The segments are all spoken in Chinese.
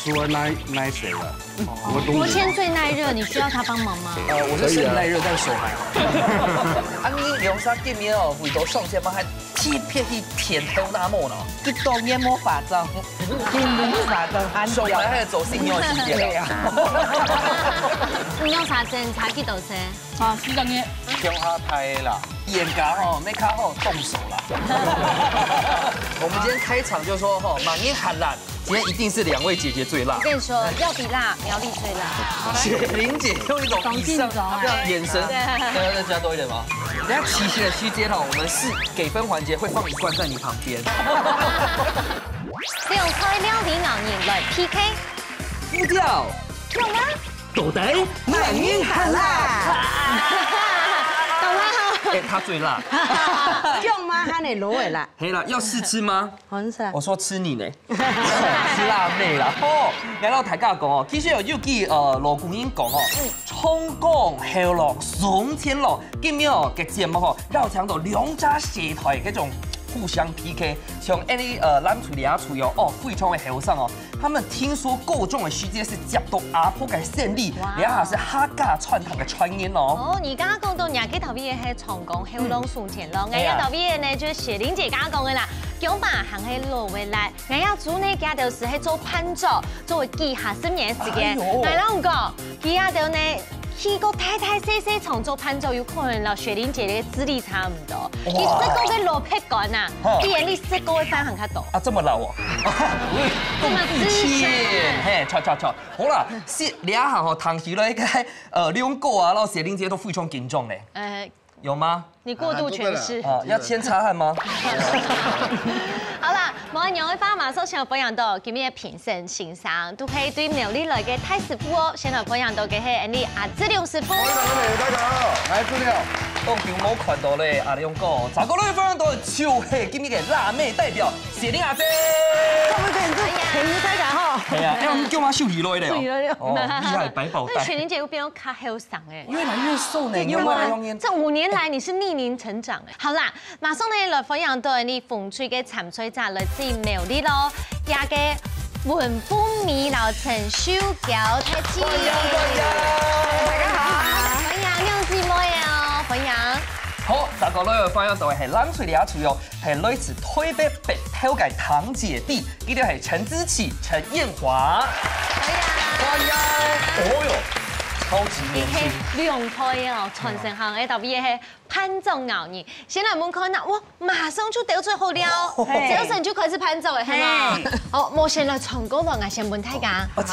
除了那谁了？国谦最耐热，你需要他帮忙吗？我是身体耐热，但手还好。你用啥见面哦？回头上线吗？还贴片去舔头那么呢？一刀烟魔法杖，天灵法杖，安手还还走信用系列呀。你用啥针？查几多针？啊，是这样。中下胎啦，眼嘎哦，没卡好动手啦。我们今天开场就说哈，满眼喊辣，今天一定是2位姐姐最辣我。跟你说，要比辣，苗栗最辣。雪玲姐用一种以上这样眼神，要再加多一点吗？人家齐心的区间哈，我们是给分环节会放一罐在你旁边。利用开料理熬年来 PK， 副调有吗？豆袋满眼喊辣。懂了哈。哎，他最辣。用吗？喊你卤的啦。黑了，要试吃吗？红色。我说吃你呢，吃辣妹啦。哦，来到台尬讲哦，其实有記羅冠英講哦，衝講後浪上天浪，今日哦嘅節目哦，繞強到兩家社台嗰種互相 PK， 像咱厝裡厝友哦，貴昌的後生哦，他們聽說購中的時間是接到阿婆嘅勝利，然後是客家傳統嘅傳言哦。哦，你剛剛講到廿幾頭邊嘅係長江後浪上天浪，我一頭邊嘅呢就是雪玲姐剛剛講嘅啦，講吧行係落回來，我要做呢家就是係做판조，作為記下10年時間，我啷講，記下到呢。去過太太細細從做판조，有可能啦，雪玲姐嘅資歷差唔多。你識過嘅羅劈杆啊，啲人你識過嘅翻行較多。啊，這麼老哦，這麼資深，嘿，錯，好啦，是兩行哦，唐時咧個利用過啊，然後雪玲姐都非常敬重咧。有嗎？你過度詮釋。要先擦汗嗎？好啦，冇人會花馬上上保養到今日嘅評審欣賞，都可以對苗栗來嘅太師傅哦，先來保養到嘅係你阿志亮師傅。大家好，來資料。當條冇看到咧，阿亮哥，咋個咧分享到就是今日嘅辣妹代表雪玲阿姐。大家好。係啊，因為叫我秀兒女咧。秀兒女哦，厲害，百寶袋。雪玲姐又變到卡後上哎，越來越瘦呢，有冇用煙？這5年來你是逆齡成長哎。好啦，馬上呢來分享到你風吹嘅參賽者來自苗栗咯，也嘅文風米老陳秀嬌太子。大家好，歡迎兩姊妹哦，歡迎。好，大家咧分享到係咱厝裡厝友，係來自台北北投嘅堂姐弟，呢啲係陳姿琪、陳彥華。歡迎。哦喲，超級年輕。兩胎哦，傳承行嘅特別係판조熬年。先來門看啦，哇，馬上就得最好了，這陣就開始판조了，係嗎？好，我先來從嗰度先問大家。我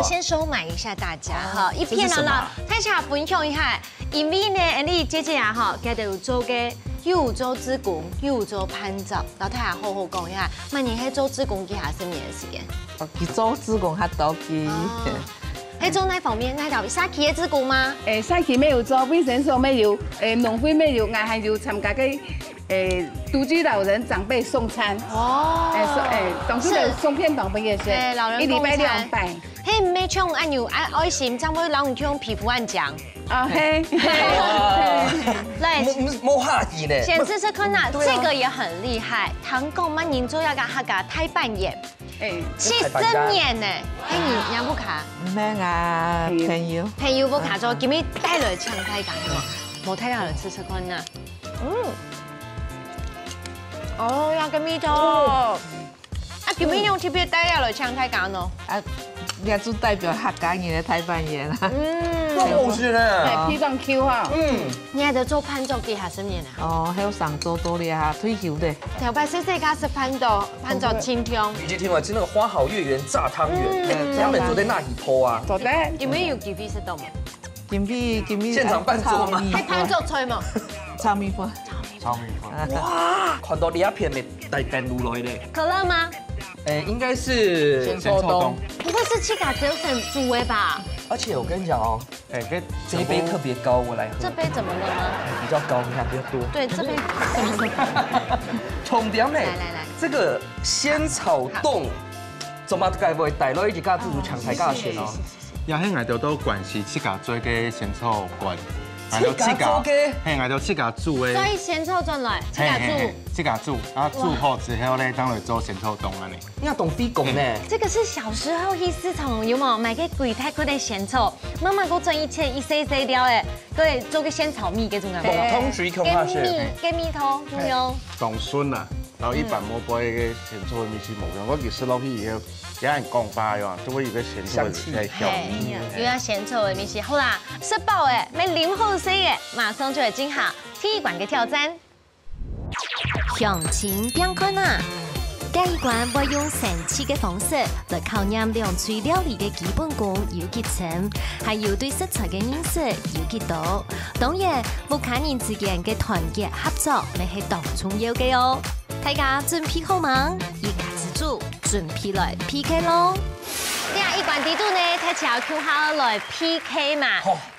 先收買一下大家哈，一片啦啦，大家分享一下。因為呢，你姐姐啊哈，佢哋有做嘅，又有做子宮，又有做판조，老太太好好講一下。咁你喺做子宮幾下10年嘅時間？佢做子宮較多啲。喺做哪方面？哪條沙琪嘅子宮嗎？沙琪沒有做，衛生所沒有，農會沒有，我還有參加嘅獨居老人長輩送餐。總之就送片當朋友先，老人1禮拜2拜。嘿，唔係像按有愛心，怎會老人用皮膚按獎？啊嘿，來，冇客氣呢。先試試看啦，這個也很厲害。唐公乜人做一個客家太扮演，70年呢，嘿你有冇卡？咩啊？朋友冇卡咗，叫咩帶來唱太感喎？冇睇下來試試看啦。哦，有個味道。啊，叫咩用特別帶下來唱太感咯？啊，你做代表客家人嘅太扮演啦。那冇事呢。P 檔 Q 哈。你喺度做판조幾下10年啊？哦，喺上做多啲下退休的。頭擺細細家食판조清湯。以及聽話吃那個花好月圓炸湯圓，他們做在那裡鋪啊。做得。有冇有 GV 食到嘛？今日現場伴奏嗎？係판조菜嘛？炒米粉。哇，看到呢一片咪大便入來咧。可樂嗎？應該是鹹臭冬。不會是去打折粉煮的吧？而且我跟你講哦，這一杯特別高，我來喝。這杯怎麼了呢？比較高，你看比較多。對，這杯怎麼了？重點呢？來，這個仙草凍，做乜該不會帶落一家自助搶台價錢哦？也喺外頭都關係，去甲做個仙草罐，俺就自家，嘅，嘿，俺就自家煮的。所以咸臭转来，自家煮。自家煮，然后煮好之后呢，当然做咸臭冻安尼。你懂飞拱呢？这个是小时候去市场有冇买个柜台嗰啲咸臭，妈妈给我转一切一细细条诶，对，做个鲜炒米嗰种啊。通水恐怕是。给米头唔用。冻笋啊，然后一般冇买个咸臭的米是冇用，我其实落去以后，有人讲法哟，就会有个咸臭的在调。有要咸臭的米是好啦，吃饱诶，没淋后水诶，马上就会进行体育馆嘅挑战。向前变困啊！这一关要用神奇嘅方式来考验两厨料理嘅基本功有几层，还有对食材嘅认识有几多。当然，木卡人之间嘅团结合作，咪系当重要嘅哦。大家准备好吗？一家之主准备来 PK 咯！第一关地图呢，睇朝 Q 下来 PK 嘛，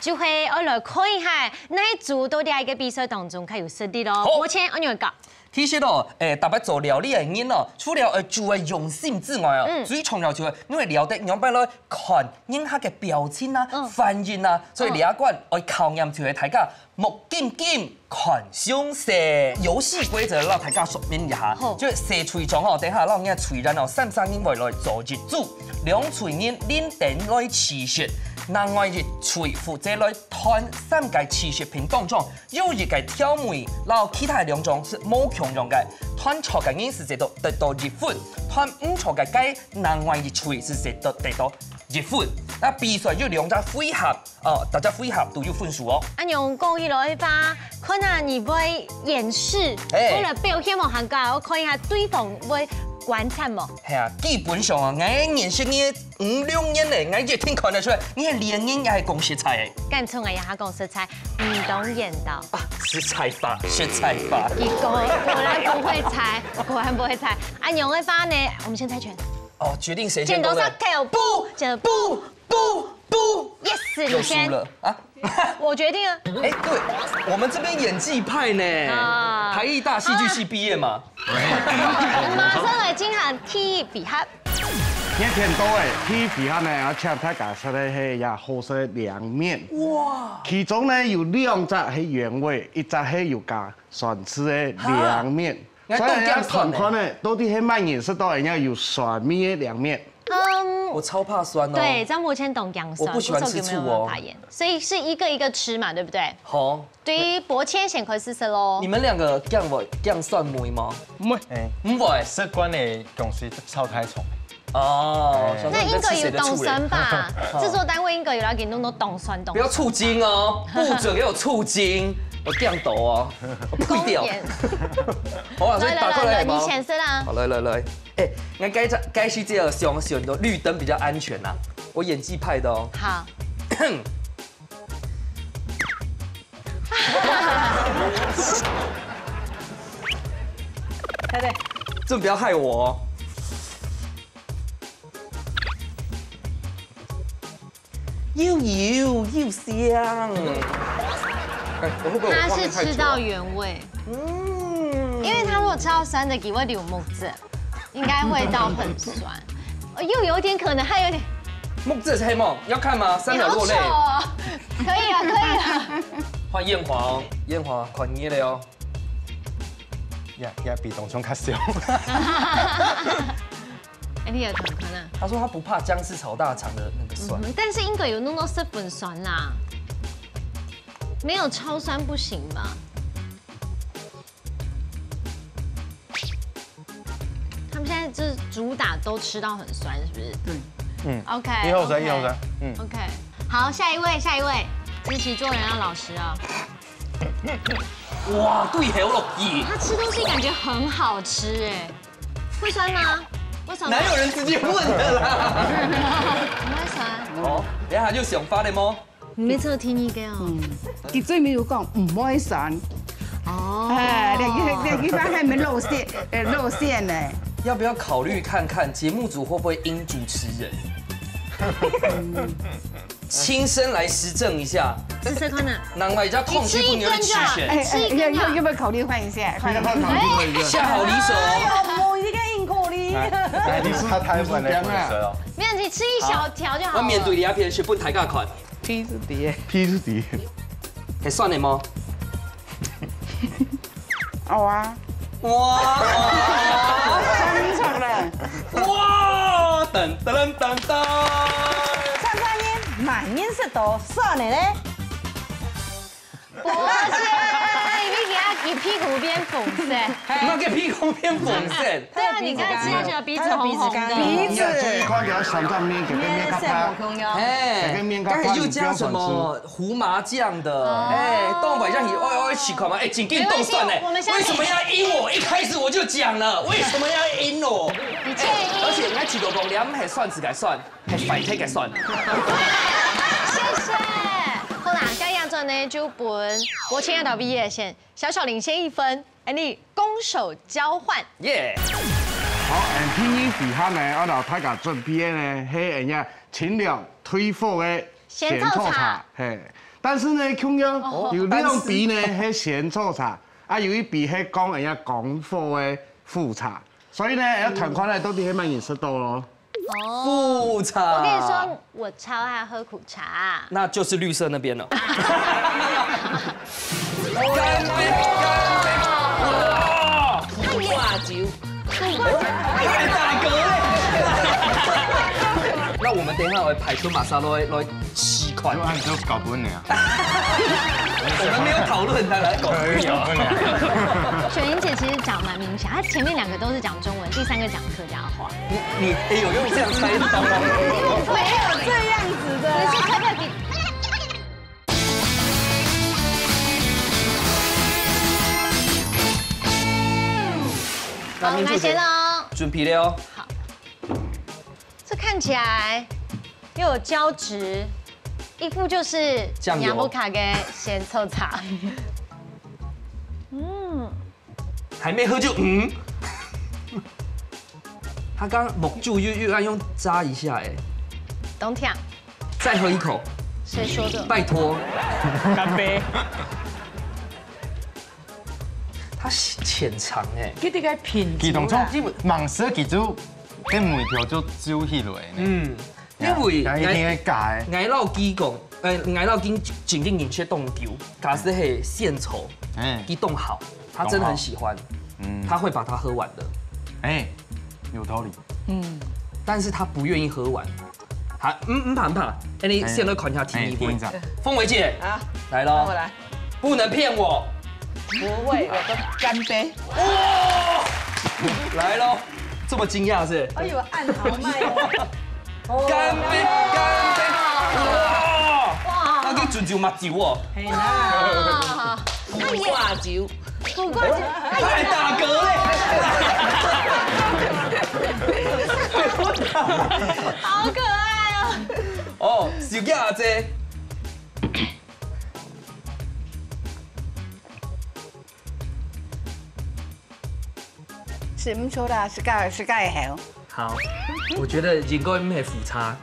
就会我来看一下，哪一组到底喺个比赛当中佢有实力咯。目前我用讲。其實咯，特別做料理嘅人咯，除了做嘅用心之外哦，最重要就係因為料得樣擺來看人客嘅表情啊、反應啊，所以呢一關我考驗就係大家目睭睭看相似。遊戲規則讓大家說明一下，就係四喙中哦，等下讓人喙人哦，三人會來做一組，兩喙人連定來持續。另外一喙負責來攤三個持續品當中，有一個挑眉，然後其他兩種是冇強用嘅。攤錯嘅人是得到1分，攤唔錯嘅雞，另外一喙是得到1分。那比賽就兩隻配合，大家配合都有分數哦。按用講起來吧，可能你會演示，為了表現我行家，我看一下對方會。觀察冇？係啊，基本上啊，我認識你5-6年咧，我就聽看得出來，你係連年也係講食材嘅。敢從我也係講食材，唔懂演到啊，食材法，食材法。果然不會猜，果然不會猜。按用的話呢，我們先猜拳。哦，決定誰先。剪刀石頭布，剪刀布 ，yes， 你先。了啊！我決定啊。哎，對，我們這邊演技派呢，台藝大戲劇系畢業嘛。馬上來進行體育比賽。一天多誒，體育比賽呢，我請大家說咧係也好食涼麵。哇！其中呢有2隻係原味，一隻係有加蒜絲嘅涼麵。所以要看看呢，到底係乜顏色多，人家有蒜味嘅涼麵。我超怕酸哦。對，張博謙懂薑酸，我不喜歡吃醋哦。所以是一個一個吃嘛，對不對？好。對於博謙先開始食咯。你們兩個薑蒜梅嗎？唔會，唔會。食慣嘅公司炒太重。哦。那應該有凍酸吧？製作單位應該有要給弄到凍酸凍。不要醋精哦，不准給我醋精。我薑豆哦，我呸掉。好啊，所以打過來嗎？你先食啦。好，來。哎，我該是這個想選的綠燈比較安全吶。我演技派的哦。好。對，真不要害我哦。又油又香。他是吃到原味，因為他如果吃到酸的，給我留木子，應該味道很酸，又有點可能，還有點木子黑夢，要看嗎？3秒落淚。可以了。換燕華哦，燕華款你了哦。也比董聰較小。你也看看啊。他說他不怕薑絲炒大腸的那個酸，但是應該有弄到10分酸啦。沒有超酸不行吧？他們現在就是主打都吃到很酸，是不是？對。OK。一後生。OK。好，下一位，知其做人要老實啊。哇，對好落意。他吃東西感覺很好吃哎，會酸嗎？為什麼？哪有人直接問的啦？唔會酸。哦，等下就想發的麼？你沒做聽你嘅哦。佢最尾有講唔可以酸。哦。你發現沒露餡呢？要不要考慮看看節目組會不會陰主持人？親身來實證一下。試試看啊。難怪叫痛區不牛的期權。要不要考慮換一下？下好離手哦。我已經應過你。你是他台灣的粉絲哦。沒問題，吃一小條就好了。我面對你一片雪本大家看。P 是碟。P 是碟。系蒜的吗？好啊，哇！清楚了。哇！噔噔噔噔！蔡蔡英满音是多蒜的嘞？不是，你给他给屁股变粉色。那个屁股变粉色。对啊，你看吃下去的鼻子红红的。鼻子。这一款给它上上面，给个面咖啡。哎，刚才又加什么胡麻酱的？哎，冻反像你哦起口嘛？哎，紧跟冻蒜嘞。为什么要阴我？一开始我就讲了，为什么要阴我？你建议。而且我起个讲，两系蒜子嘅蒜，系反体嘅蒜。谢谢。好啦，该亚洲呢就本我亲爱的毕业线小小领先1分，哎，你攻守交换。耶！好，MPE 比下呢，我哋大家準備呢，係人家清涼推火嘅鹹醋茶，嘿。但是呢，同樣有兩筆呢係鹹醋茶，啊有一筆係講人家降火嘅副茶，所以呢，有同款呢到底係乜顏色多咯？副茶。我跟你說，我超愛喝苦茶。那就是綠色那邊了。干杯！哇！苦瓜酒。太大個咧！那我們等一下會排出馬莎來試款。按就搞不呢。我們沒有討論，他來搞。雪莹姐其實講蠻明顯，她前面2個都是講中文，第3個講客家話。你有用這樣猜到嗎？沒有這樣子的。你是客家地。好，那先哦。準備了哦。好。這看起來又有膠質，一副就是雅布卡跟鹹醋茶。還沒喝就他剛木住又要用扎一下哎。懂聽。再喝一口。誰說的？拜託。乾杯。它淺長哎。佢哋嘅品其當初盲色其實啲梅條就燒起來呢。因為捱老雞講，捱老雞整定飲些凍丟，假使係獻稠，一凍好，他真的很喜歡，他會把它喝完的。哎，有道理。但是他不願意喝完。好，怕，哎，你先來看一下題目。鳳薇姐，來咯，我來，不能騙我。不會，我都乾杯。哇，來咯，這麼驚訝是？哎呦，按豪邁哦！乾杯，乾杯！哇，那個準酒嘛酒哦。係啦，苦瓜酒，苦瓜酒，太大個嘞！好可愛哦！哦，小姐阿姐。是唔錯啦，是介好。好，我覺得應該唔係副茶。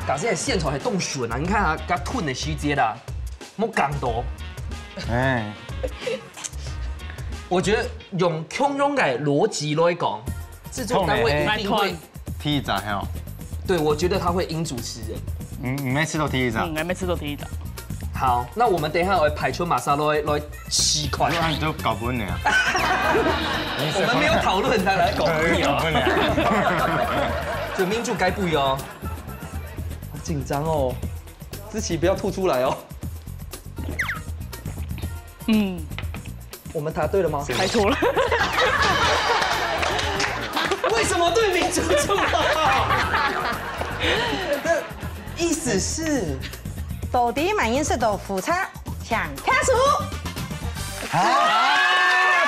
假設係現場係凍筍啊，你看下佢吞的時間啦，冇咁多。哎，我覺得用通用嘅邏輯來講，製作單位一定會第一集係哦。對，我覺得他會贏主持人。你沒吃到第一集？還沒吃到第一集。好，那我們等一下會排出馬莎來試款。按就搞不呢。我們沒有討論，他來搞不。這民主該不一哦。好緊張哦，志祺不要吐出來哦。我們答對了嗎？猜錯了。為什麼對民主這麼好？意思是。到底滿音是豆腐茶，搶開始。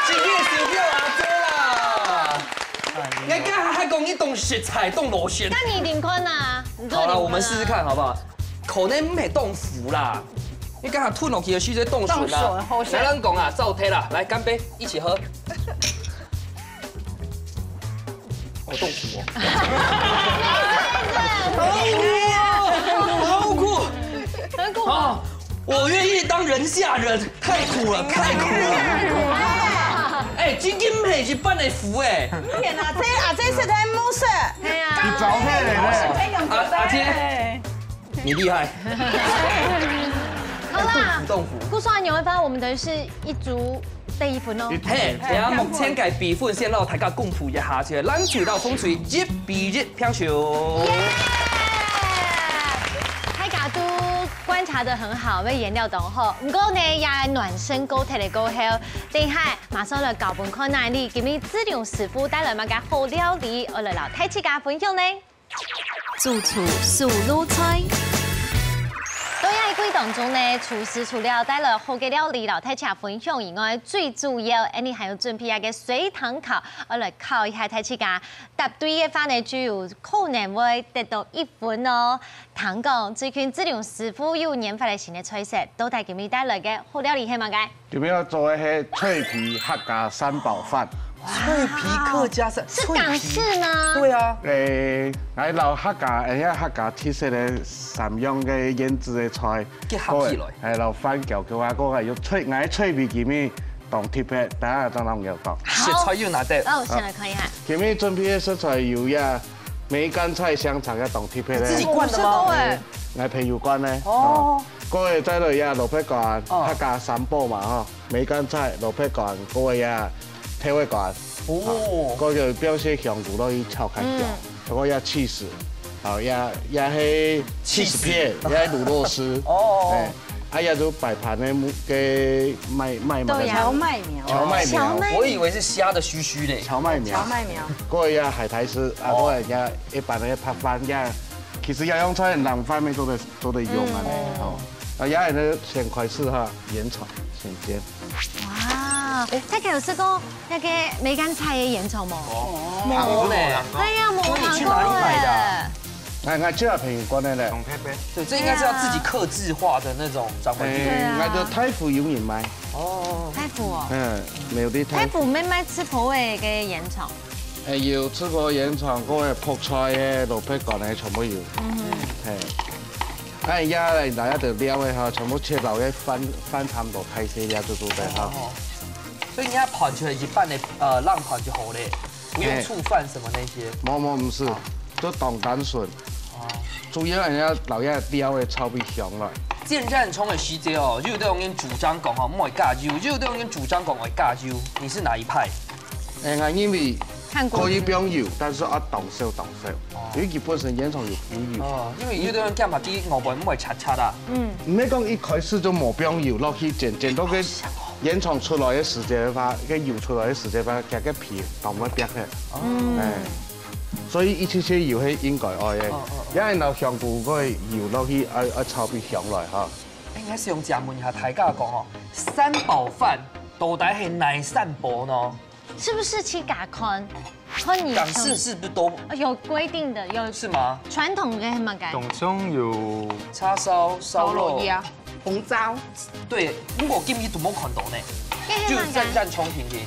今天小票阿姐啦！你剛才還講一棟食材凍螺旋。那你領坤啊？好了，我們試試看好不好？口內唔係凍腐啦，你剛才吞落去的時候凍筍啦。來人講啊，照推啦，來乾杯，一起喝。我凍腐哦。好苦。很苦啊！我願意當人下人，太苦了，太苦了。哎，今天唔係日本的腐哎。天啊，這是睇冇色。係啊。你找咩嚟咧？阿姐，你厉害。好啦，豆腐。顾说完牛肉饭，我们等于是一组第1分哦。嘿，而家目前嘅比分先讓大家公布一下先，咱水到風水1比1平手。大家都觀察得很好，咩顏料都好，不過呢也暖身高睇嚟高後，等下馬上來教本看哪裡，今日志良師傅帶來乜嘅好料理，我來留睇自家分享呢。主廚數路菜。多樣嘅當中呢，廚師除了帶來好嘅料理，留大家分享以外，最主要，你還有準備一個水塘烤，我來烤一下大家。答對嘅話呢，就有可能會得到1分哦。聽講最近志良師傅有研發嘅新嘅菜式，都帶給你帶來嘅好料理係乜嘅？今日要做嘅係脆皮客家三寶飯。脆皮客家是港式嗎？對啊。我留客家，客家特色嘅3樣嘅醃製嘅菜，結合起來。係留番茄嘅話，嗰個要脆皮今日當貼片，等下再諗有講。食材要拿得。哦，先來看一下。今日準備嘅食材有呀，梅乾菜、香腸嘅當貼片咧。自己灌的嗎？我朋友灌咧。哦。嗰個再來呀，蘿蔔乾，客家三寶嘛嗬，梅乾菜、蘿蔔乾，嗰個呀。體會乾，哦，嗰個表示香菇落去炒開掉，嗰個要起司，好也係起司片，也係滷肉絲，哦，也就擺盤嘅麥苗，荞麥苗，荞麥苗，我以為是蝦的鬚鬚嘞，荞麥苗，嗰個也海苔絲，啊，嗰個也一般嘅拍飯也，其實要用在冷飯面都得用啊，哦，啊也係呢先開始哈鹽炒先煎。哇！大家有試過一個梅乾菜嘅鹽炒冇？冇咧。係啊，冇你去哪裡買的？我就係平關的咧。對，這應該是要自己客製化的那種掌門店。我就太府有人賣。哦，太府哦。嗯，沒有啲太府咩賣吃婆嘅鹽炒？要吃過鹽炒嗰個泡菜嘅、蘿蔔乾嘅全部要。係。而家嚟大家就料嘅嚇，全部切落嘅翻差唔多睇死料就做得嚇。所以人家盤出來一半的浪盤就好嘞，不用醋飯什麼那些。冇唔是，就當乾筍。哦。主要人家留一料嘅炒比香來。建戰聰嘅時節哦，有啲人主張講哦唔可以加油，有啲人主張講可以加油，你是哪一派？我因為可以不用油，但是要當燒。因為佢本身鹽炒有油。哦，因為有啲人夾埋啲牛排唔會擦擦啦。嗯。唔係講一開始就冇不用油落去煎到佢。鹽炒出來嘅時間嘅話，個油出來嘅時間嘅話，夾個皮當唔變嘅。所以一切油係應該愛嘅，因為留香菇嗰個油落去，炒變香來嚇。我想請問一下大家講哦，三寶飯到底係哪三寶呢？是不是去甲看？港式是不是都有規定的？有是嗎？傳統嘅係乜嘅？總共有叉燒、燒肉、紅糟。對，我今日都冇看到呢，就戰戰聰平嘅。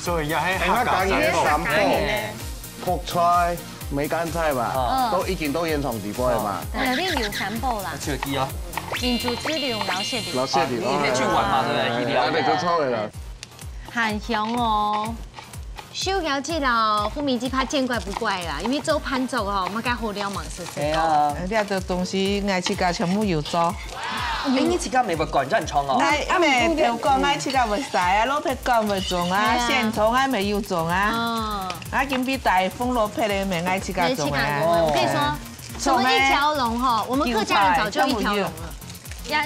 所以也係客家三寶，泡菜、梅乾菜嘛，都已經都鹽炒地波嘅嘛。有啲有三寶啦。去記啊！民族之流老謝地。老謝地。你去玩嘛？對不對？我哋都錯嘅啦。很香哦。燒餃子啦，富民雞怕見怪不怪啦，因為做盤做哦，乜家好料嘛是食啊，呢啲東西愛自家全部要做。你自家咪會幹戰廠哦？啊咪條講愛自家會曬啊，蘿蔔乾會種啊，莧蔥愛咪要種啊。啊，今比大風蘿蔔咧咪愛自家種啊。我跟你說，什麼一條龍哈，我們客家人早就一條龍了。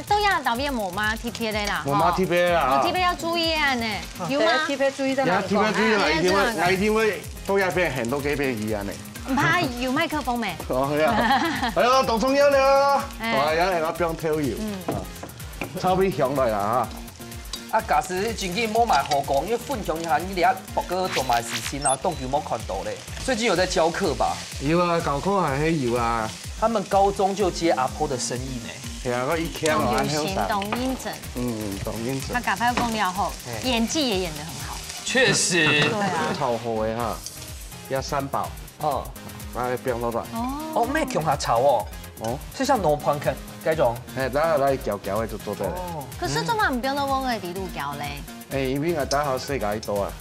都要當面抹嗎？貼片的啦。抹嗎？貼片啊！貼片要注意啊呢。有嗎？貼片注意在哪裡？貼片注意啦，一定會都要變很多幾片魚啊呢。唔怕有麥克風咩？哦係啊，係啊，當中有了，係啊，我不用挑油，炒比香來啦嚇。啊，假使最近冇買火鍋，因為分享一下你哋博哥做埋事情啊，都有冇看到咧？最近有在教課吧？有啊，教課係有啊。他們高中就接阿婆的生意呢。係啊，我一聽啊，有行董英整，董英整。他趕快放料後，演技也演得很好。確實。對啊。炒好嘅嚇，要三寶。哦。我變到啦。哦，咩叫下炒哦？哦。是像羅盤嗰種。嗱攪嘅就做得啦。可是做乜唔變到我嘅地度攪咧？因為我打好世界多啊。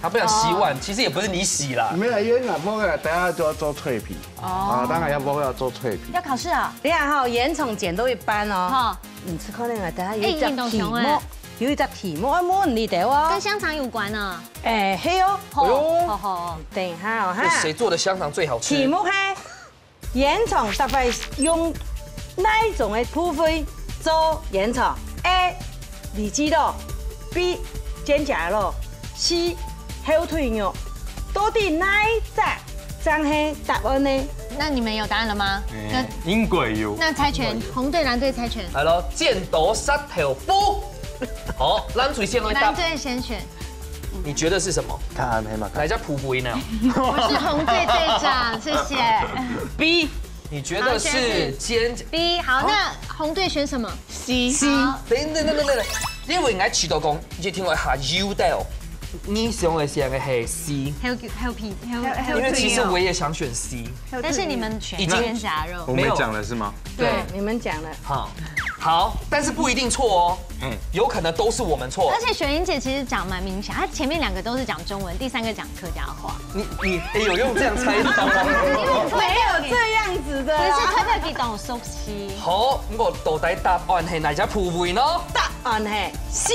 他不想洗碗，其实也不是你洗啦。没有，因为我们等下就要做脆皮。哦。当然要做脆皮。要考试啊？你看哈，盐葱剪都一般哦。好，唔知可能係等下有一隻題目，有一隻題目冇問你哋喎。跟香腸有關啊？誒，係哦。好。等一下哦，誰做的香腸最好吃？題目係鹽葱大概用哪一種嘅部分做鹽葱 ？A. 里脊肉 ，B. 肩胛肉 ，C. 後腿肉。到底哪一隻真係答案呢？那你們有答案了嗎？應該有。那猜拳，紅隊藍隊猜拳。係咯，箭頭殺頭夫。好，藍隊先來答。藍隊先選。你覺得是什麼？看黑嘛。哪家普布呢？我是紅隊隊長，謝謝。B， 你覺得是肩 B， 好，那紅隊選什麼 C。等，因為我遲到講，你聽我下 U 的哦。你想的是係 C， help，因為其實我也想選 C， 但是你們選肩胛肉，我們講了是嗎？對，你們講了。好，但是不一定錯哦，有可能都是我們錯。而且雪英姐其實講蠻明顯，她前面2個都是講中文，第3個講客家話。你有用這樣猜到嗎？沒有這樣子的，其實特別激動熟悉。好，我到底答案係哪家普布呢？答案係 C，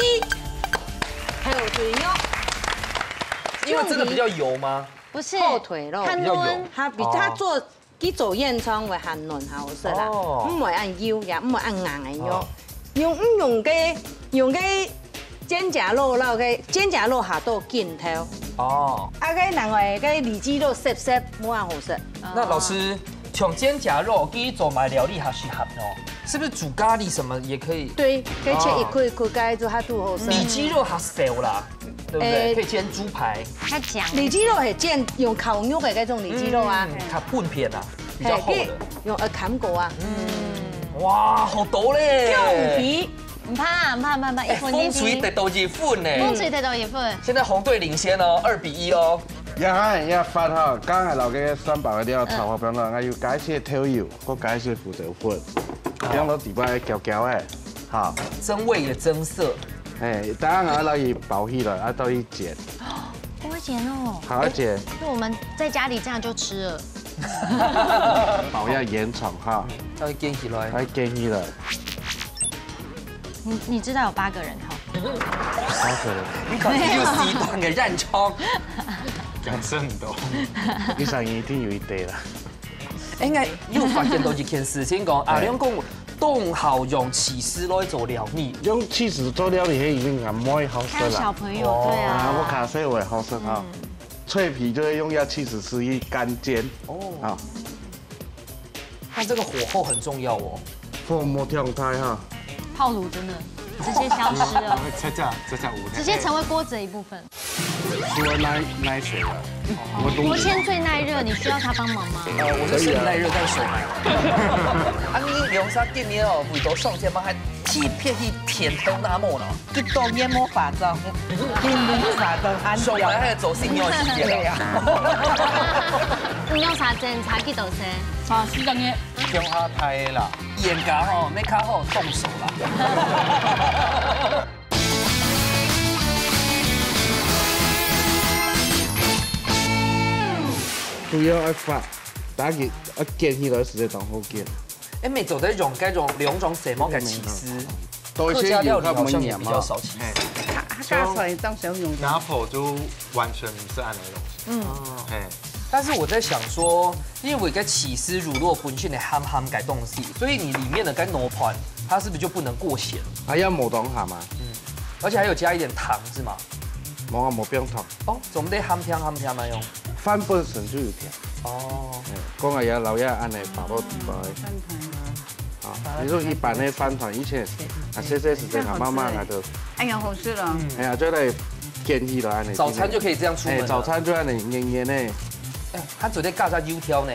後腿肉。因為真的比較油嗎？不是後腿肉，較嫩，它做鹽葱會較嫩好食啦，唔會按油，也唔會按硬嘅肉。用嘅肩胛肉啦，嘅肩胛肉下到筋頭。哦。啊，嘅另外嘅里脊肉濕濕，冇按好食。那老師，像肩胛肉，可以做埋料理下適合哦，是不是煮咖喱什麼也可以？對，可以切一塊塊蓋做下都好食。里脊肉下熟啦。對不對？可以煎豬排。它講里脊肉係煎用烤肉嘅嗰種里脊肉啊，它半片啊，比較厚的。用砍果啊。哇，好多咧！用皮，唔怕，一分風吹得到一分呢。風吹得到一分。現在紅隊領先哦，2-1哦。一發哈，剛才留嘅300個料炒好邊個，我要解釋調油，我解釋負責粉，將到底擺攪嘅，嚇。增味也增色。等下我攞去包起來，到去煎。不會煎哦。好煎。就我們在家裡這樣就吃了。包下鹽蟲哈。要煎起來。要煎起來。你知道有8個人哈？8個人。你講呢個時段嘅人倉。感受唔到。醫生一定有一堆啦。應該又發現到一件事情講，阿亮講。凍好用起司來做料理，用起司做料理，已經唔會好食啦。小朋友對啊，我卡西會好食啊。脆皮就會用要起司絲一乾煎。啊，但這個火候很重要哦。火冇跳太哈。泡滷真的直接消失了，直接成為鍋子的一部分。除了耐水了。國謙最耐熱，你需要他幫忙嗎？我是身耐熱，但手耐。啊，你用啥店面哦？味道上天嗎？還去片頭那麼呢？去做煙魔法妝，天女法都安上來還要做性尿系列啊！你用啥針？擦幾度先？擦4種嘢。中下太啦。眼角吼，沒卡好動手啦。主要要發，打佢一煎起來時間當好煎。每做在用嗰種2種什麼嘅起司，客家料理好像也比較少起司。加出來當小用。拿破就完全唔是按那個東西。但是我在想說，因為個起司乳酪本身的鹹改東西，所以你裡面的個糯盤，它是不是就不能過鹹？還要冇糖鹹嘛？而且還有加一點糖，是嗎？冇啊，冇冰糖。哦，怎麼得鹹嘛用？飯本身就有甜。哦。講下有老一按嚟打到底巴。啊，你說一般的飯團以前，這時間慢慢來的。哎呀，好食了。哎呀，就嚟煎起來按嚟。早餐就可以這樣出門。早餐就按嚟黏黏的。他昨天加咗油條呢，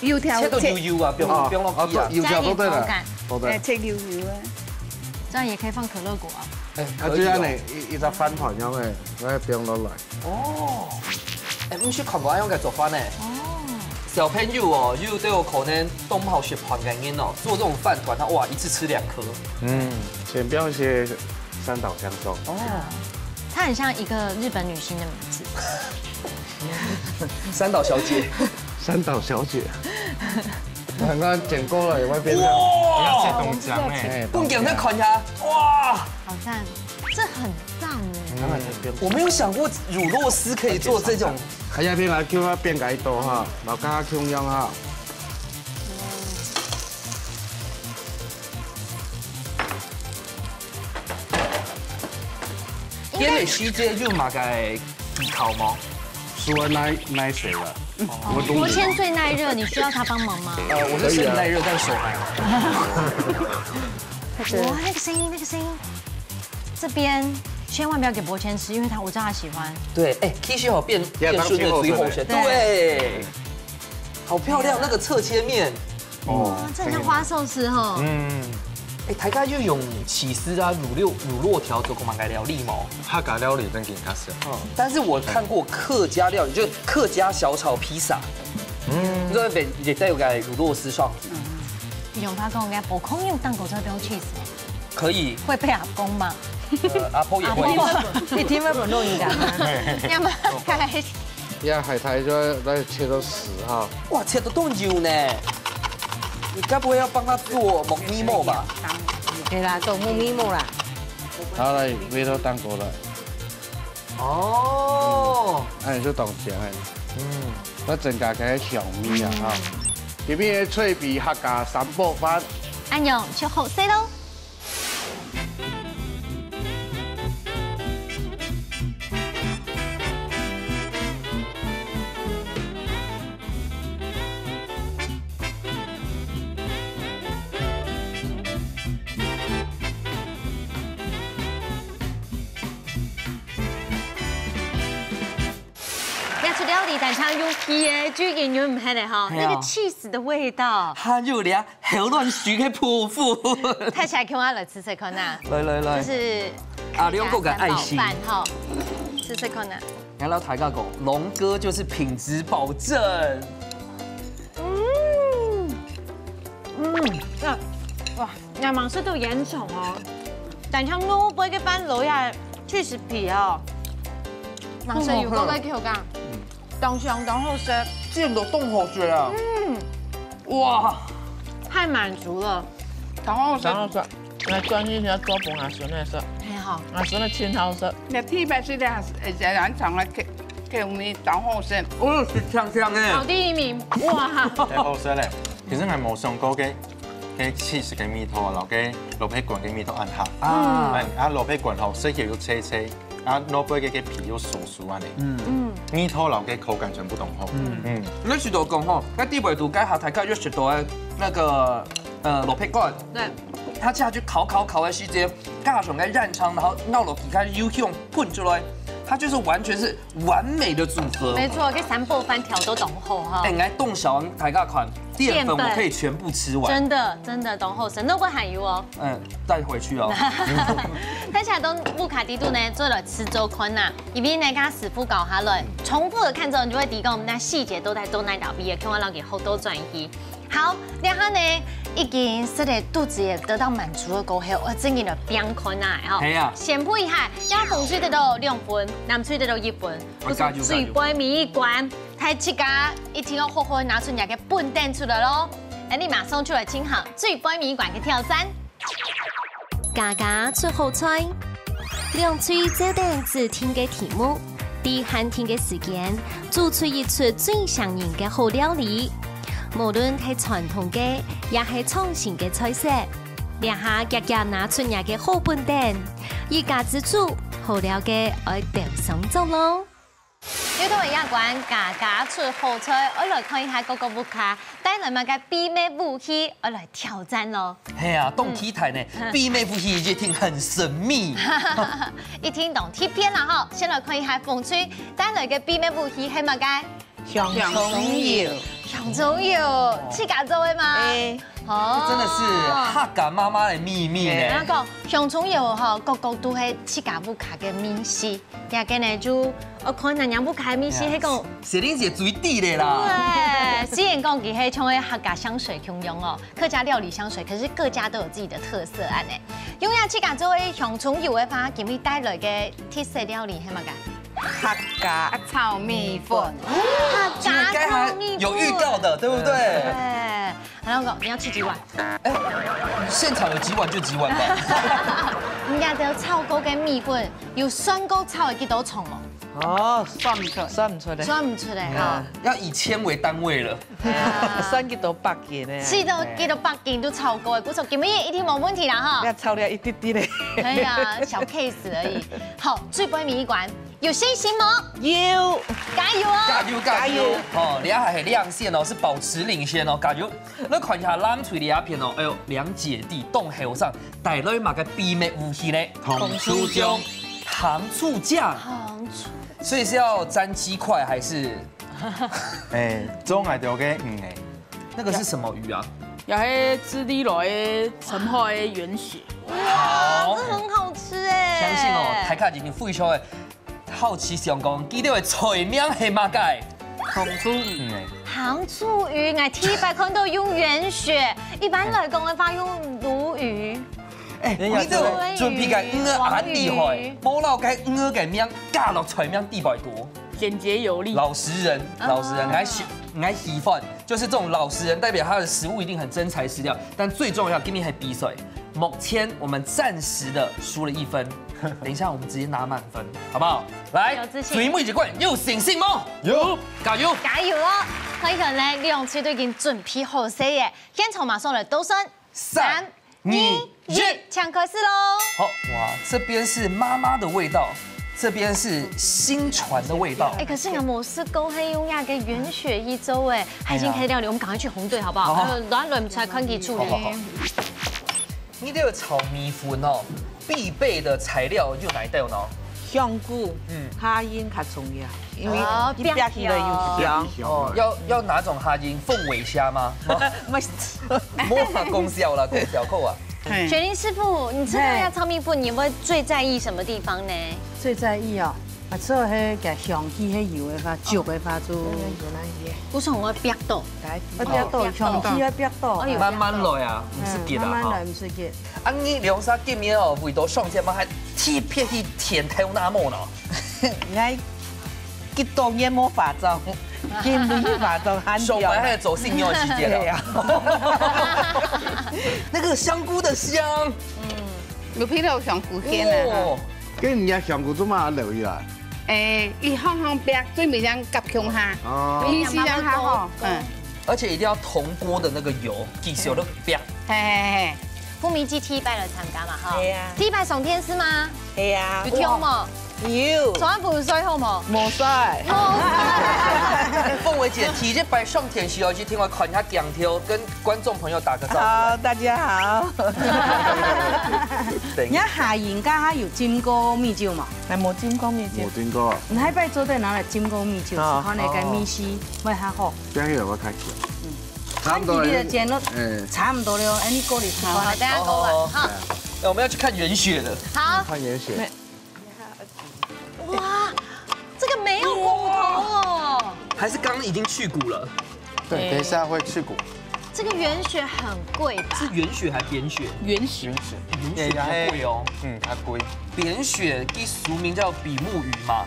油條切到油啊，不用落皮啊，油條都對啦，都對。切油啊，這樣也可以放可樂果啊。就按嚟一隻飯團樣嘅，我不用落來。哦，唔識看過咁樣嘅做法呢。哦，小朋友哦，又都有可能都唔好學盤嘅嘢哦，做這種飯團，他哇一次吃2顆。先不要些3島香粽。哦。她很像一个日本女星的名字。三岛小姐。三岛小姐。刚刚剪过了，外边。要切哇！东姜哎，不给我再看一下，哇！好赞，这很赞哎。我没有想过乳酪丝可以做这种。喺一邊來叫我變解多哈，然後加薑樣哈。因為西街就馬該底烤嗎？熟了耐水了。国谦最耐热，你需要他帮忙吗？我是身耐热，但手还好。哇，那个声音，那个声音，这边千万不要给博谦吃，因为我知道他喜欢。对，哎 ，Kishi 好变顺的最后选，对，好漂亮，那个侧切面。哦，这很像花寿司哈。哎，大家又用起司啊、乳酪条做蛮该料理嘛。客家料理真勁較少。但是我看过客家料理，就是客家小炒披薩。这边也带有个乳酪丝上。用他跟我讲，不空用蛋狗这不用 cheese。可以。会配阿公吗？阿婆也会。你听不懂语感吗？要么开始。呀，海苔就要切到10哈。哇，切得都油呢。你该不会要帮他做木咪木吧？对啦，做木咪木啦。好嚟，味道蛋糕啦。哦。哎，你就當食係。我增加嘅小米啊哈，入邊嘅脆皮客家3寶飯。安用就好食咯。但它有皮诶，最近有唔系嘞哈，那个 cheese 的味道，它有俩好乱许嘅泼妇。太起来看我来吃吃看呐，来，就是啊，你用够个爱心哈，吃吃看呐。然后台家讲，龙哥就是品质保证。哇，亚芒是都严重哦，但像萝卜嘅班落下cheese皮哦，芒是有嗰個口感。当香当好食，见到动口水啊！哇，太满足了，当好食，那专业要做饭啊，选的是，很好，啊，选的真好食。你天白水的而且人常来用你当好食，是香香诶，考第1名，哇！太好食咧，其實我冇上過嘅cheese 嘅米湯，然後嘅蘿蔔棍嘅米湯按下，啊蘿蔔棍後色要切，啊蘿蔔嘅皮要酥安尼，米湯然後嘅口感全部都好，那许多讲吼，那地位度该下台就许多那个蘿蔔棍，对，它下去烤的时间，加上个染肠，然后闹落皮开始油香喷出来。它就是完全是完美的组合，没错，跟3宝饭条都懂后哈。哎，来冻小王台大款淀粉，我可以全部吃完。真的懂后，神都不含油哦。带回去哦。睇起来都木卡迪度呢做了吃周坤呐，一边呢跟他师傅搞下来，重复的看之后，你就会提供我们那细节都在做那道毕业，看完了给后多转移。好，然后呢，已经说的肚子也得到满足的过后，我整个的变困难哈。系啊。先配一下，要风水得到2分，南水得到1分，我是最杯米一关，太七家一听到好好拿出两个笨蛋出来咯。那你马上出来请好最杯米一关嘅挑战。家家出好菜，2嘴走定只听嘅题目，第喊听嘅时间，做出一出最上瘾嘅好料理。無論係傳統嘅，也係創新嘅菜式，兩下日日拿出日嘅好本店，一家之主好了嘅愛掉上做咯。呢度係一館家出好菜，我來看一下各個顧客帶來乜嘅秘密武器，我來挑戰咯。係啊，動體台呢，秘密武器一聽很神秘。一聽懂貼片啦嗬，先來看一下風吹帶來嘅秘密武器係乜嘅？香蔥油。香蔥油，自家做的嗎？这真的是客家妈妈的秘密呢。那个香葱油吼，个个都系自家不卡嘅面食，也跟呢就我看人家不卡面食，迄个是恁是最底的啦。对，虽然讲佢係像迄客家香水共用哦，客家料理香水，可是各家都有自己的特色安呢。用呀，自家做嘅香葱油嘅話，今日帶來嘅特色料理係乜嘅？客家炒米粉，客家炒米粉有预告的，对不对？对。然后你要吃几碗？哎，现场有几碗就几碗吧。人家都炒過嘅米粉，要酸糕炒嘅幾多重哦？哦，算唔出，算唔出嚟，算唔出嚟哈。要以千为单位了。算幾多百件咧？試到幾多百件都炒過嘅，估計今日一定冇問題啦哈。你炒了一啲啲咧。可以啊，小 case 而已。好，最杯米館有信心嗎？有，加油啊！加油！哦，你还是亮线哦，是保持领先哦，加油！那看一下蓝翠的鸦片哦，哎呦，两姐弟冻后上带来嘛个秘密武器嘞，糖醋酱，糖醋酱，糖醋。所以是要沾鸡块还是？总爱到个鱼诶，那个是什么鱼啊？又係智利來嘅陳海嘅原血。哇，這很好吃哎！相信哦，台卡已經非常的好奇想講，記得嘅菜名係乜嘅？糖醋鱼诶，糖醋魚，我睇白看到用原血，一般來講嘅話用鱸魚。你這準備嘅魚很厲害，冇漏嘅魚嘅名加落菜名地百多。簡潔有力。老實人，愛稀飯，就是這種老實人，代表他的食物一定很真材實料。但最重要，給你係比賽。目前我們暫時的輸了1分，等一下我們直接拿滿分，好不好？來，水妹一罐，有信心嗎？有，加油！加油哦！睇看呢，兩隊都已經準備好晒嘅，現場馬上來倒算3、2、1，搶開始嘍！好，哇，這邊是媽媽的味道。這邊是新傳的味道。哎，可是我冇試過係用那個原血一周哎，海鮮可以料理，我們趕快去紅隊好不好？亂唔出看佢處理。你這個炒米粉哦，必備的材料有哪一道呢？香菇，蝦仁較重要，因為你煸起來又香。哦，要哪種蝦仁？鳳尾蝦嗎？沒法功效啦，功效扣啊。雪玲師傅，你吃客家炒米粉，你有冇最在意什麼地方呢？最在意哦，做迄個香氣迄油的話，足的話就我從我煸到，我煸到香氣要煸到，慢慢來啊，唔是結啊。慢慢來唔是結。啊，你兩沙見面哦，味道上街嘛，還特別去甜頭那麼呢？我激動也冇化妝，見到去化妝慳上班還走信用時間了。那個香菇的香，有批到香菇香啊！跟人家香菇做嘛留意啊？伊香香煸，最尾將夾強下，伊是讓它吼，而且一定要同鍋的那個油，繼續都煸。嘿。富民記 T 拜來參加嘛哈？係啊。 T 拜上天是嗎？係啊。有跳嗎？有。上一步水好冇？冇水。鳳薇姐提這擺上天時，我去聽我看一下講跳，跟觀眾朋友打個招呼。好，大家好。你蝦仁家有浸過米酒嘛？係冇浸過米酒。冇經過。你喺擺做對拿來浸過米酒，是看那個米絲會較好。邊個我開始？差不多了。煎了，差不多了。哎，你過嚟吃好，飯。大家過完。好。我們要去看原血的。好。看原血。哇，這個沒有骨頭哦。還是剛剛已經去骨了？對，等一下會去骨。這個原血很貴吧？是原血還扁血？原血。原血比較貴哦。它貴。扁血跟俗名叫比目魚嘛，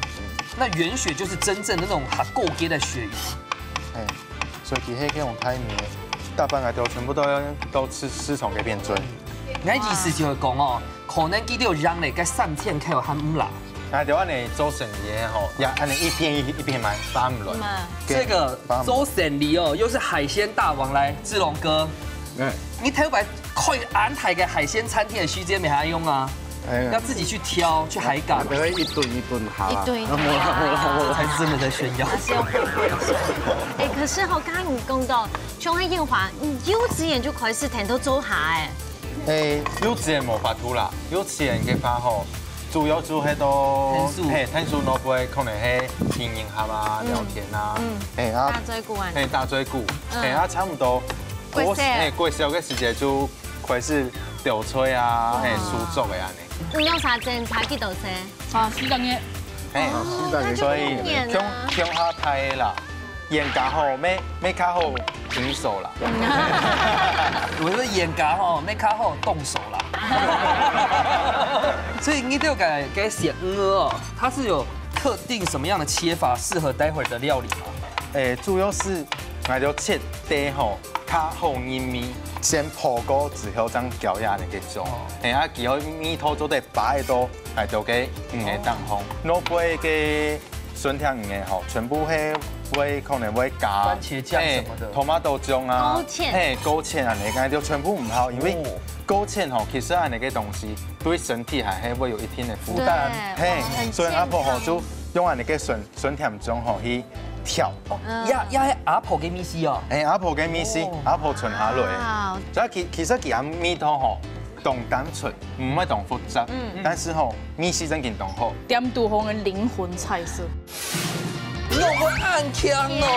那原血就是真正的那種哈夠給的鱈魚。所以佢迄種太黏，大半個都全部都吃蟲給變追。我意思就係講哦，可能佢哋讓你嘅3天開有喊唔啦。啊，就按你做生意吼，也按你一片買3輪。這個周生理哦，又是海鮮大王來，志龍哥。你睇下開安排嘅海鮮餐廳嘅時間沒下用啊？要自己去挑，去海港。一頓一頓好啦。一頓。這才真的在炫耀。哎，可是好，剛剛你講到，像喺燕華，幼稚園就開始聽到做下誒。幼稚園冇法度啦，幼稚園嘅話吼。主要做迄都聽書攞杯，可能係聽音樂啊、聊天啊，大嘴鼓啊，大嘴鼓，差不多过烧嘅时节就开始调吹啊，苏作嘅安尼。你用啥针？茶几多针？啊，4个月。所以乡下太啦，盐加好，没卡好平手啦。我说盐加吼，没卡好动手啦。所以你都给写哦，它是有特定什么样的切法适合待会儿的料理吗？主要是我就切底吼，卡好硬面，先破锅之后将搅下那个种，啊，其后面头做得摆多，还就给鱼的当烘，攞杯嘅酸甜鱼的吼，全部係會可能會加番茄醬什麼的，tomato醬啊，勾芡啊，那個就全部唔好，因為勾芡吼，其實啊那個東西對身體還會有一定的負擔，所以阿婆吼就用啊那個酸甜醬吼去調。呀，阿婆嘅米絲哦，阿婆嘅米絲，阿婆存下來，所以其實其他米湯吼。懂單純，唔係懂複雜，但是吼米絲真件懂好。點都紅的靈魂菜色。有我暗槍哦！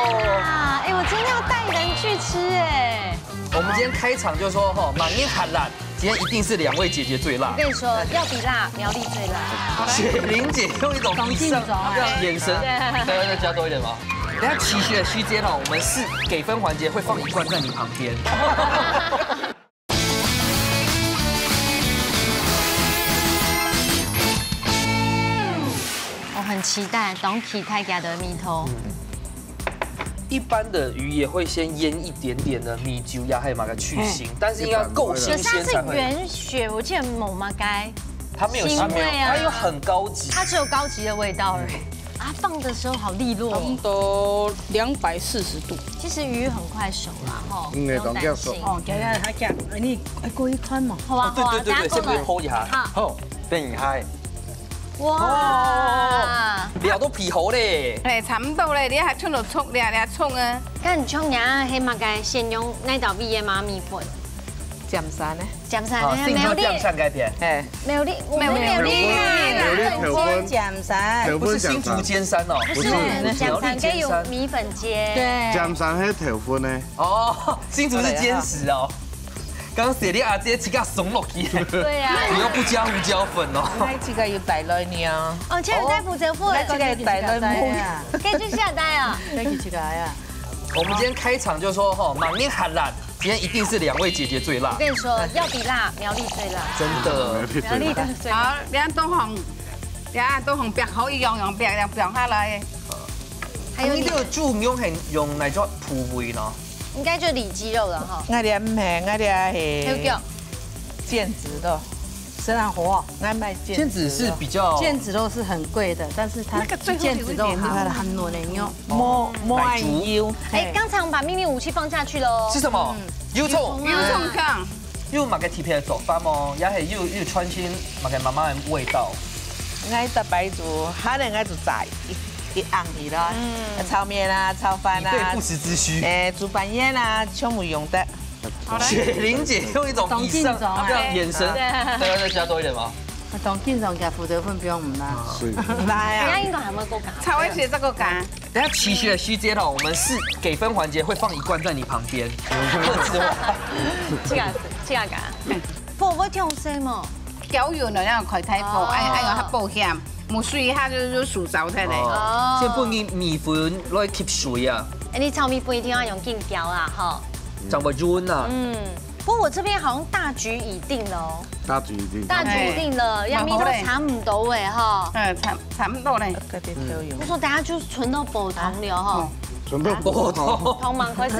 哎，我今天要帶人去吃哎。我們今天開場就說哈，滿英喊辣，今天一定是2位姐姐最辣。我跟你說，要比辣，苗栗最辣。雪玲姐用一種這樣眼神，大家再加多一點嗎？等下期許的區間哦，我們是給分環節會放一罐在你旁邊。很期待Donkey泰家的米头。一般的鱼也会先腌一点点的米酒呀，还有马个去腥，但是应该够新鲜才会。可是它是原血，我记得某马该。它没有腥味啊，它又很高级。它只有高级的味道而已。啊，放的时候好利落。都240度。其实鱼很快熟啦，哈。不用担心。哦，今日他讲，你过一看嘛。好啊，好啊，对，先不剖一下。好，等一下。哇！料都皮好嘞，差不多嘞，你还冲到葱，俩葱啊。咁葱呀，迄嘛该先用那道味的妈咪粉。酱山呢？酱山，苗栗酱山改片。苗栗头分酱山，不是新竹尖山哦，不是酱山该用米粉接。对，酱山迄头分呢？哦，新竹是坚实哦。刚刚写的啊，直接起个怂落去。对呀，你又不加胡椒粉哦。那这个有带来呢。哦，这个在福州府，这个带来木呀。可以去下单啊。可以去来呀。我们今天开场就说哈，满面喊辣，今天一定是2位姐姐最辣。我跟你说，要比辣，苗栗最辣。真的。苗栗的最辣。好，两都红白好一样样白下来。还有你这个猪用哪种部位呢？应该就里脊肉了哈。我哋唔系，我哋系腱子肉，生然活，我买腱子是比较腱子肉是很贵的，但是它腱子肉很嫩的肉，摸爱油。哎，刚才我们把秘密武器放下去喽。是什么？油葱。酱。又马个提皮的做法么？也系又穿新马个妈妈的味道。我搭白煮，可能我就炸一昂去咯，炒面啊，炒饭啊，对不时之需。煮饭宴啊，全部用的。雪玲姐用一种以上这样眼神，大家再加多一点吗？当健壮加福德粉不用唔啦，来啊！人家应该还没够干。炒一些这个干。等下期许的区间哦，我们是给分环节会放一罐在你旁边。这个干。不，我听谁嘛？胶油呢，要快太薄，哎呀，它保险。冇水，它就熟熟出嚟。哦，先放啲米粉攞去吸水啊。哎，你炒米粉一定要用劲胶啊，哈。这么润啊。不过我这边好像大局已定了哦。大局已定。大局已定了，呀，米都差唔多诶，哈。差唔多嘞。我说等下就存到补汤了哈。存到补汤。汤蛮快是。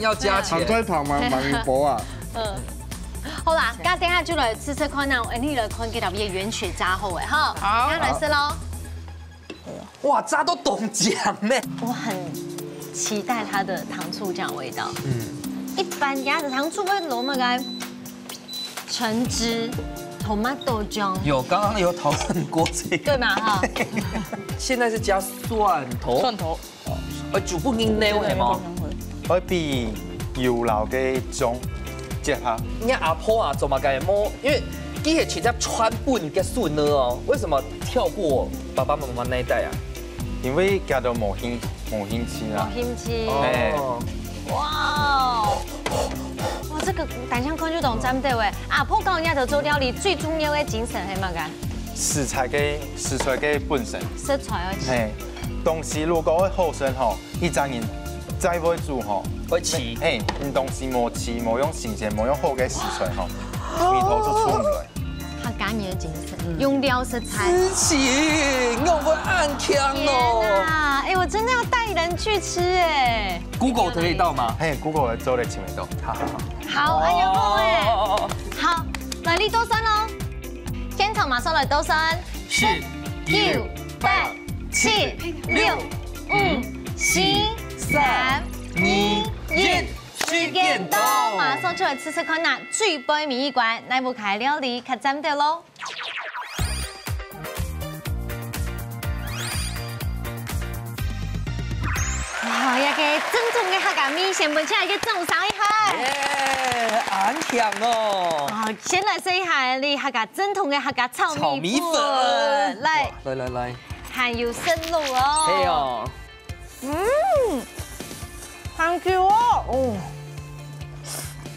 要加钱。在汤蛮补啊。好啦，咁等下就来吃看那你来看几条嘢原血炸好诶，哈。好，来吃喽。哇，炸都懂讲咩？我很期待它的糖醋酱味道。一般鸭的糖醋会罗么个橙汁、tomato 酱。有，刚刚有讨论过这个。对嘛哈？现在是加蒜头。煮不硬呢，系吗？可比油流嘅酱。你阿婆啊，做嘛该摸，因为伊系直接川本嘅笋呢哦，为什么跳过爸爸妈妈那一代啊？因为加到冇兴趣啦。冇兴趣。哎，哇！哇，这个单向看就懂针对喂。阿婆讲人家就做料理最重要的精神係乜噶？食材嘅本身。食材要吃。嘿，东西如果好生吼，一陣人再會煮吼，會黐。嘿，你東西冇黐，冇用新鮮，冇用好嘅食材吼，味道就出唔來。客家人的精神，用料食材。之前我會按強天哦。哪！哎，我真的要帶人去吃哎。Google 可以到嗎？嘿 ，Google 做嚟前面到。好。好，哎呀好哎。好，來你倒算咯。現場馬上來倒算。是9、8、7、6、5、4、3、2、1。時間到，馬上出來吃看嗱，最杯面一關，乃部開料理較針對咯。哇，一個正宗嘅客家麵線，本身係嘅重手一下。耶，按強哦。好，先來試一下你客家正統嘅客家炒米粉，來，還有生卤哦。係哦。香蕉哦。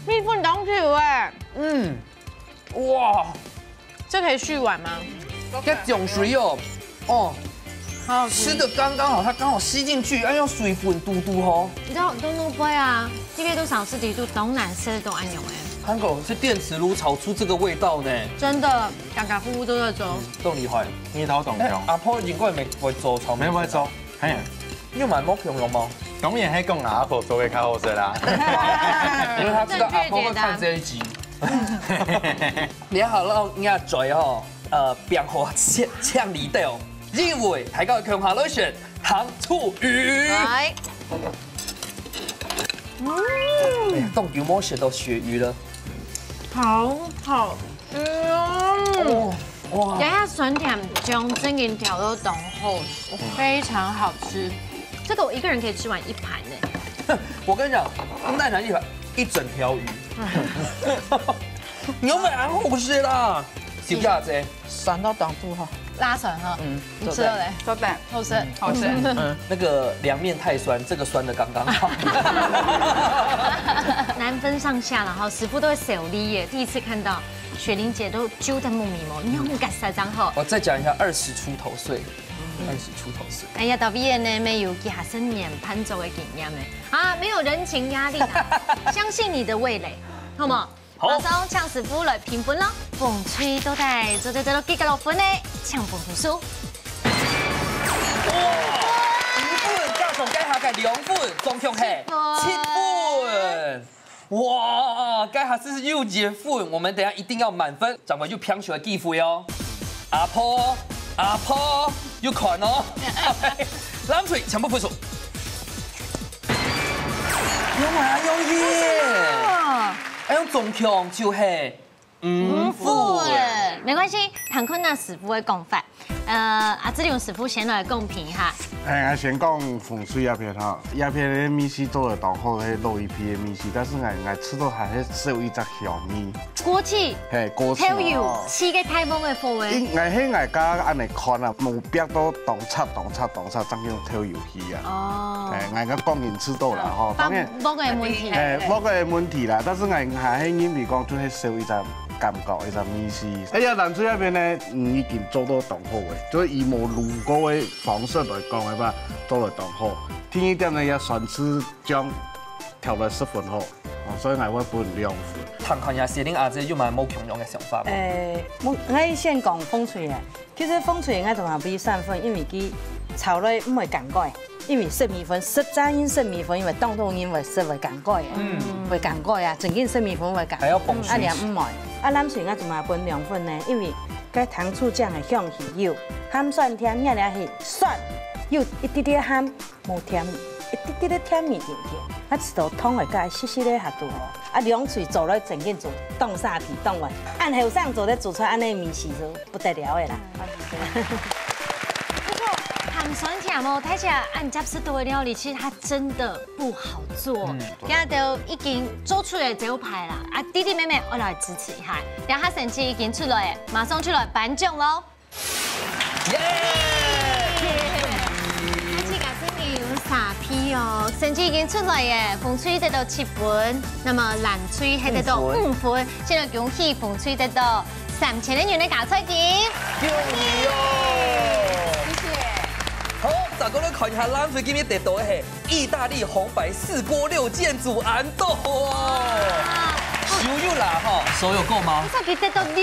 米粉當條哎，哇，这可以續碗嗎？這種水哦，哦，好好吃。吃的剛剛好，它剛好吸進去，要用水分嘟嘟哦。你知道都弄杯啊，這個都少吃幾度，東南吃都安用哎。韓國是電磁爐炒出這個味道呢，真的，家家戶戶都在做。都厲害。味道同樣。阿婆應該未會做炒米。沒會做，係。要買冇強用嗎？當然係講阿婆做嘅較好食啦。因為他知道阿婆會看這一集。你好讓人家嘴哦，變化嗆離掉，因為大家強下來選糖醋魚。來，哎呀，凍牛毛選到鱈魚了，好好吃哦！哇！等下酸甜將整個調到濃厚，非常好吃。這個我一個人可以吃完1盤呢。我跟你講，帶來一整條魚，牛尾還好吃啦，是不是啊姐？酸到擋住哈。拉酸哈，你吃了嘞？做蛋好吃，好吃。那個涼面太酸，這個酸的剛剛好。難分上下，然後師傅都會手禮耶。第一次看到雪玲姐都揪得木米毛，你有冇夾曬張好？我再講一下20出頭歲，20出頭歲。哎呀，到畢業呢沒有給下生年攀走的經驗呢，啊，沒有人情壓力的，相信你的味蕾，好冇？馬上請師傅來評分咯，風吹都帶做幾個落分呢？搶分圖書。哇！5分加上計下嘅2分，總共係7分。哇！計下是又結分，我們等下一定要滿分，咱們就拼出來計分哦。阿婆，要看哦。攬水全部分數。有嘛有耶！哎，用總共就係5分。沒關係，談困難師傅會講法。阿志勇師傅先來公平一下。我先講風水鴉片哈，鴉片的米線做得當好，係老一批的米線，但是我吃到還是少一隻小米。過去。係過去。超油，吃個太猛的貨位。我喺我家安尼看啊，冇逼到當插，真叫超油氣啊。哦。我個工人吃到啦，吼，當然。冇個問題。冇個問題啦，但是我係因為講就係少一隻感覺，一隻米線。哎呀，南水那邊呢，已經做到當好嘅，就是以無路過嘅方式來講嘅話，做得當好。聽一點呢，也算是將調得10分好，所以我會分2分。談看下謝玲阿姐有冇冇強用嘅想法？我先講風水嘅，其實風水我仲係俾3分，因為佢炒落唔會更改。因為食米粉實在因食米粉，因為當當因為食會更改嘅，會更改啊！整件食米粉會更改，啊你唔愛。啊，藍水我就嘛分2分呢，因為cái糖醋醬嘅香氣有，鹹酸甜，一啲係酸，有一啲啲鹹，冇甜，一啲啲甜味甜甜。啊，吃到湯會加細細的下肚哦。啊，兩水做咧整件做凍沙皮凍完，按後生做咧做出安尼米線就不得了嘅啦。鹹酸甜哦，睇起來按夾式多的料理，其實它真的不好做。而家都已經做出來招牌啦，啊弟弟妹妹我來支持一下，等下成績已經出來，馬上出來頒獎咯！耶！開始個是牛沙皮呦，成绩已經出嚟嘅，馮翠得到7分，那麼蘭翠係得到5分，現在恭喜馮翠得到3000元的加菜金。恭喜哦！謝謝。好，大家都看一下蘭翠今日得到的係意大利紅白4鍋6件組安豆哦。收入啦吼，所有夠嗎？我佢得到6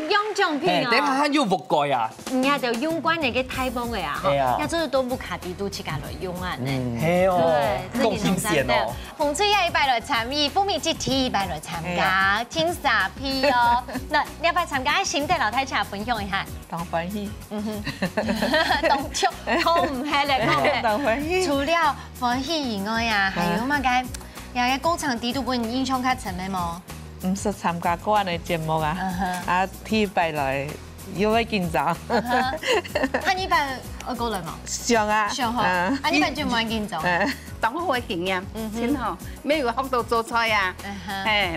樣獎品啊！等下有木蓋啊！唔係就用慣那個太棒嘅啊！係啊，一早都冇卡地都自家來用啊！係哦，對，咁新鮮哦！馮翠也100來參與，風味節100來參加，天傻批哦！嗱，你要唔要參加？先對老太茶分享一下。當歡喜，當超好唔係咧，好嘅。當歡喜。除了歡喜以外啊，還有乜嘅？有嘅工廠地都本印象較深嘅冇？唔是參加過嘅節目啊，啊天拜來要會緊張。啊呢排我過來冇？上啊，上好。啊呢排最冇人緊張。當好嘅經驗，真好。每個學到做菜呀，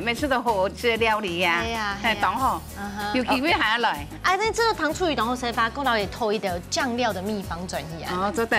每次都好食料理呀，當好。有機會下來。啊，你這個糖醋魚當好食法，過來也偷一條醬料的秘方轉移啊。哦，做得。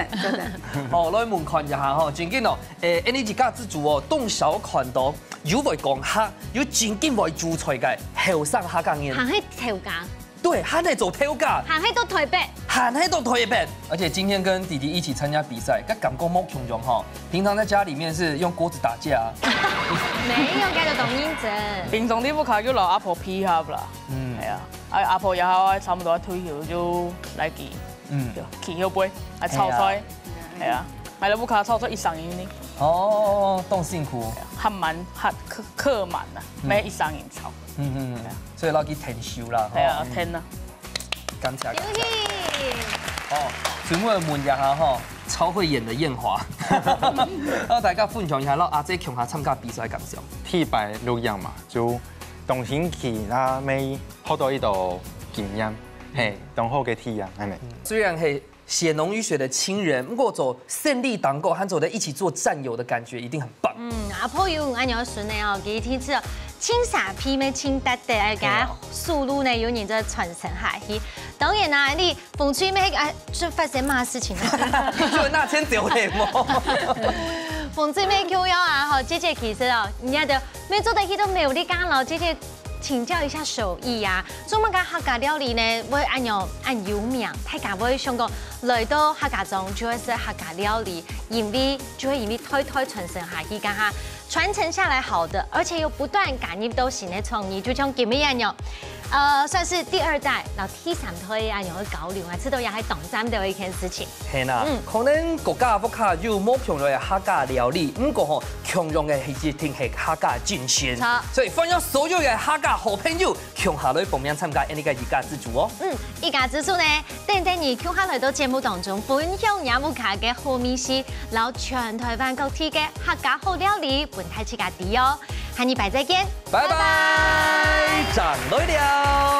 哦，來門看一下吼，真緊哦。你自家自主哦，動手看到有會講客，有真緊會煮菜嘅後生客家人。行喺調價。對，還在做調價。行喺度台北。喊喺度推背，而且今天跟弟弟一起參加比賽，跟感覺冇窮種哈。平常在家裡面是用鍋子打架。沒有，繼續當認真。平常啲屋企叫老阿婆配合啦。係啊，阿婆以後差唔多退休就來記。企後背，係炒菜。係啊，係啦，屋企炒菜1上1呢。哦，都辛苦。客滿客滿啊，咩1上1炒。所以攞去填收啦。係啊，填啦。感謝。哦，請問問一下吼，超會演的燕華，大家分享一下，讓阿姐強下參加比賽感想。100樣嘛，就當天去啦，咪學到一道經驗，係當好嘅體驗，係咪？雖然係血濃於血的親人，不過走勝利黨過，和走在一起做戰友的感覺一定很棒。阿婆有按鈕順的哦，幾天次哦，青傻皮咩青得的，而家速度呢有你這傳承下去。當然啦，你馮翠咩就發生乜事情啊？就那天丟臉麼？馮翠咩 Q 幺啊，好，姐姐其實哦，人家就咩做得起都沒有你講咯，姐姐請教一下手藝啊。做乜嘅客家料理呢？會按有名，大家會想講來到客家中就會是客家料理，因為推傳承下去，噶哈，傳承下來好的，而且又不斷感染到新的創意，就像今日一樣。算是第2代，然後第3代啊，有去交流啊，這都也係當真的一件事情。係啦，可能國家福卡有冇強調客家料理，不過吼強調嘅係一定係客家精神。所以歡迎所有嘅客家好朋友，強下來報名參加呢個一家之主哦。一家之主呢，等你強下來到節目當中分享也冇卡嘅好美食，然後全台灣各地嘅客家好料理，本台自家啲哦。下禮拜再見，拜拜，讚來了。